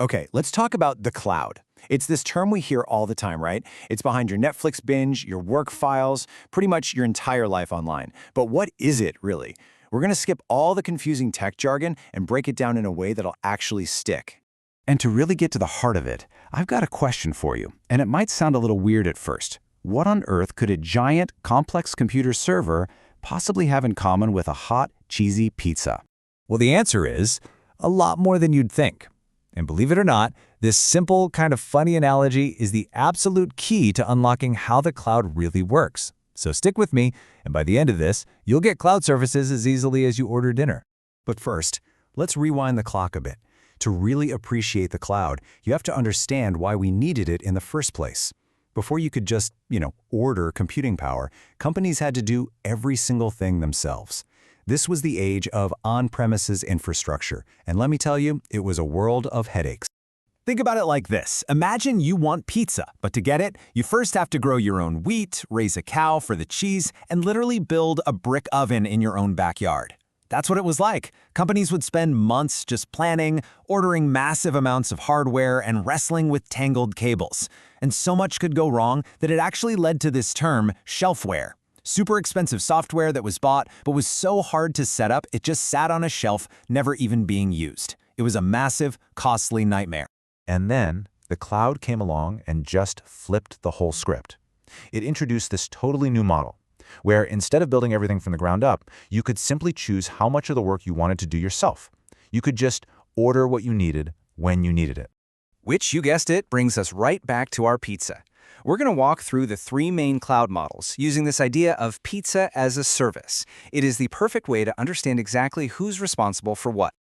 Okay, let's talk about the cloud. It's this term we hear all the time, right? It's behind your Netflix binge, your work files, pretty much your entire life online. But what is it, really? We're going to skip all the confusing tech jargon and break it down in a way that'll actually stick. And to really get to the heart of it, I've got a question for you, and it might sound a little weird at first. What on earth could a giant, complex computer server possibly have in common with a hot, cheesy pizza? Well, the answer is a lot more than you'd think. And believe it or not, this simple, kind of funny analogy is the absolute key to unlocking how the cloud really works. So stick with me, and by the end of this, you'll get cloud services as easily as you order dinner. But first, let's rewind the clock a bit. To really appreciate the cloud, you have to understand why we needed it in the first place. Before you could just, order computing power, companies had to do every single thing themselves. This was the age of on-premises infrastructure, and let me tell you, it was a world of headaches. Think about it like this. Imagine you want pizza, but to get it, you first have to grow your own wheat, raise a cow for the cheese, and literally build a brick oven in your own backyard. That's what it was like. Companies would spend months just planning, ordering massive amounts of hardware, and wrestling with tangled cables. And so much could go wrong that it actually led to this term, shelfware. Super expensive software that was bought, but was so hard to set up it just sat on a shelf, never even being used. It was a massive, costly nightmare. And then the cloud came along and just flipped the whole script. It introduced this totally new model, where instead of building everything from the ground up, you could simply choose how much of the work you wanted to do yourself. You could just order what you needed when you needed it. Which, you guessed it, brings us right back to our pizza. We're going to walk through the three main cloud models using this idea of pizza as a service. It is the perfect way to understand exactly who's responsible for what.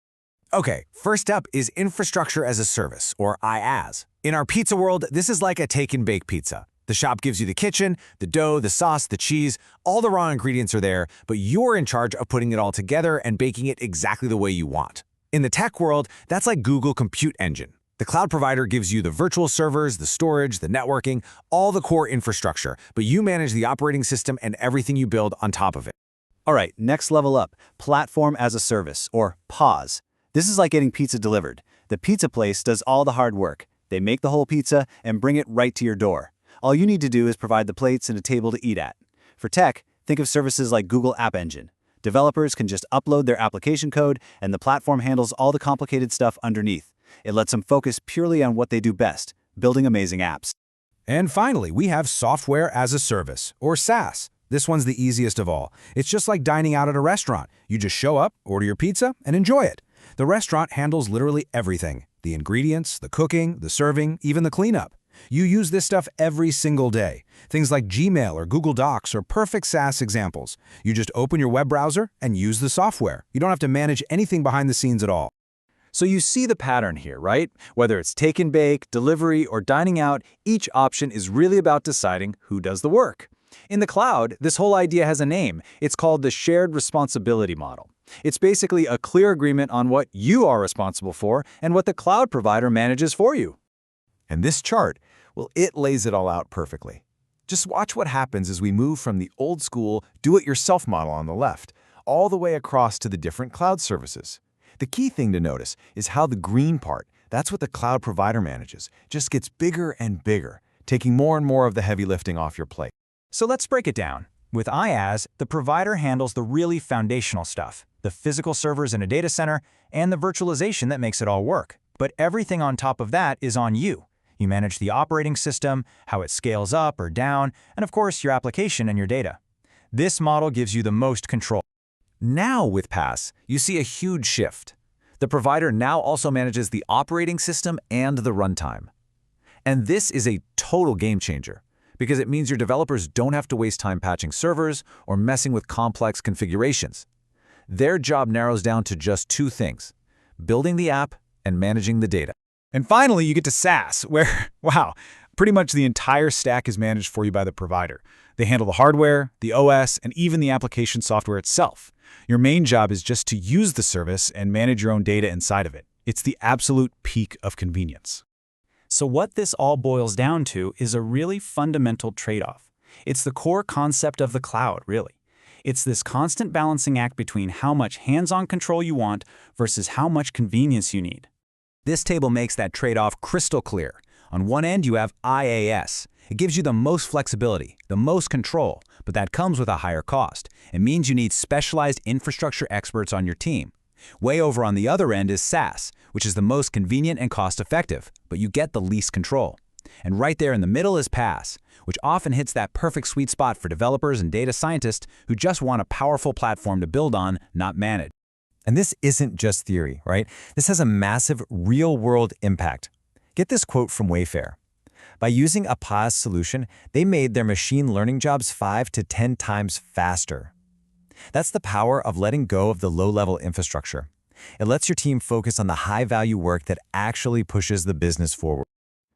Okay, first up is infrastructure as a service, or IaaS. In our pizza world, this is like a take-and-bake pizza. The shop gives you the kitchen, the dough, the sauce, the cheese, all the raw ingredients are there, but you're in charge of putting it all together and baking it exactly the way you want. In the tech world, that's like Google Compute Engine. The cloud provider gives you the virtual servers, the storage, the networking, all the core infrastructure, but you manage the operating system and everything you build on top of it. All right, next level up, platform as a service, or PaaS. This is like getting pizza delivered. The pizza place does all the hard work. They make the whole pizza and bring it right to your door. All you need to do is provide the plates and a table to eat at. For tech, think of services like Google App Engine. Developers can just upload their application code, and the platform handles all the complicated stuff underneath. It lets them focus purely on what they do best, building amazing apps. And finally, we have software as a service, or SaaS. This one's the easiest of all. It's just like dining out at a restaurant. You just show up, order your pizza, and enjoy it. The restaurant handles literally everything: the ingredients, the cooking, the serving, even the cleanup. You use this stuff every single day. Things like Gmail or Google Docs are perfect SaaS examples. You just open your web browser and use the software. You don't have to manage anything behind the scenes at all. So you see the pattern here, right? Whether it's take and bake, delivery, or dining out, each option is really about deciding who does the work. In the cloud, this whole idea has a name. It's called the shared responsibility model. It's basically a clear agreement on what you are responsible for and what the cloud provider manages for you. And this chart, well, it lays it all out perfectly. Just watch what happens as we move from the old school do-it-yourself model on the left, all the way across to the different cloud services. The key thing to notice is how the green part, that's what the cloud provider manages, just gets bigger and bigger, taking more and more of the heavy lifting off your plate. So let's break it down. With IaaS, the provider handles the really foundational stuff, the physical servers in a data center, and the virtualization that makes it all work. But everything on top of that is on you. You manage the operating system, how it scales up or down, and of course, your application and your data. This model gives you the most control. Now with PaaS, you see a huge shift. The provider now also manages the operating system and the runtime. And this is a total game changer, because it means your developers don't have to waste time patching servers or messing with complex configurations. Their job narrows down to just two things: building the app and managing the data. And finally, you get to SaaS, where, wow, pretty much the entire stack is managed for you by the provider. They handle the hardware, the OS, and even the application software itself. Your main job is just to use the service and manage your own data inside of it. It's the absolute peak of convenience. So what this all boils down to is a really fundamental trade-off. It's the core concept of the cloud, really. It's this constant balancing act between how much hands-on control you want versus how much convenience you need. This table makes that trade-off crystal clear. On one end, you have IaaS. It gives you the most flexibility, the most control, but that comes with a higher cost. It means you need specialized infrastructure experts on your team. Way over on the other end is SaaS, which is the most convenient and cost-effective, but you get the least control. And right there in the middle is PaaS, which often hits that perfect sweet spot for developers and data scientists who just want a powerful platform to build on, not manage. And this isn't just theory, right? This has a massive real-world impact. Get this quote from Wayfair. By using a PaaS solution, they made their machine learning jobs 5 to 10 times faster. That's the power of letting go of the low-level infrastructure. It lets your team focus on the high-value work that actually pushes the business forward.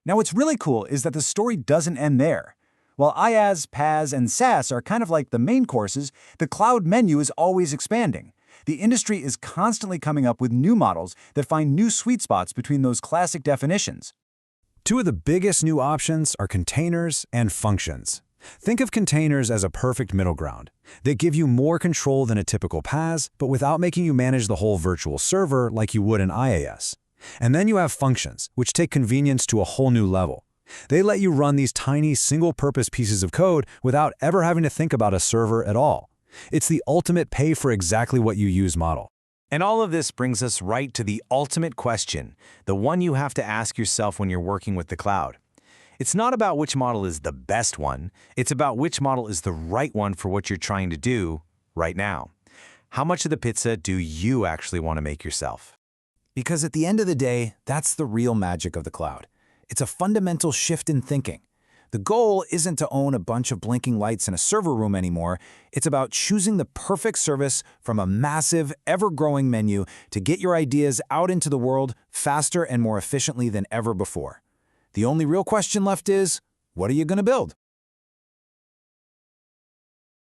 Now what's really cool is that the story doesn't end there. While IaaS, PaaS, and SaaS are kind of like the main courses, the cloud menu is always expanding. The industry is constantly coming up with new models that find new sweet spots between those classic definitions. Two of the biggest new options are containers and functions. Think of containers as a perfect middle ground. They give you more control than a typical PaaS, but without making you manage the whole virtual server like you would in IaaS. And then you have functions, which take convenience to a whole new level. They let you run these tiny single-purpose pieces of code without ever having to think about a server at all. It's the ultimate pay for exactly what you use model. And all of this brings us right to the ultimate question, the one you have to ask yourself when you're working with the cloud. It's not about which model is the best one, it's about which model is the right one for what you're trying to do right now. How much of the pizza do you actually want to make yourself? Because at the end of the day, that's the real magic of the cloud. It's a fundamental shift in thinking. The goal isn't to own a bunch of blinking lights in a server room anymore. It's about choosing the perfect service from a massive, ever-growing menu to get your ideas out into the world faster and more efficiently than ever before. The only real question left is, what are you going to build?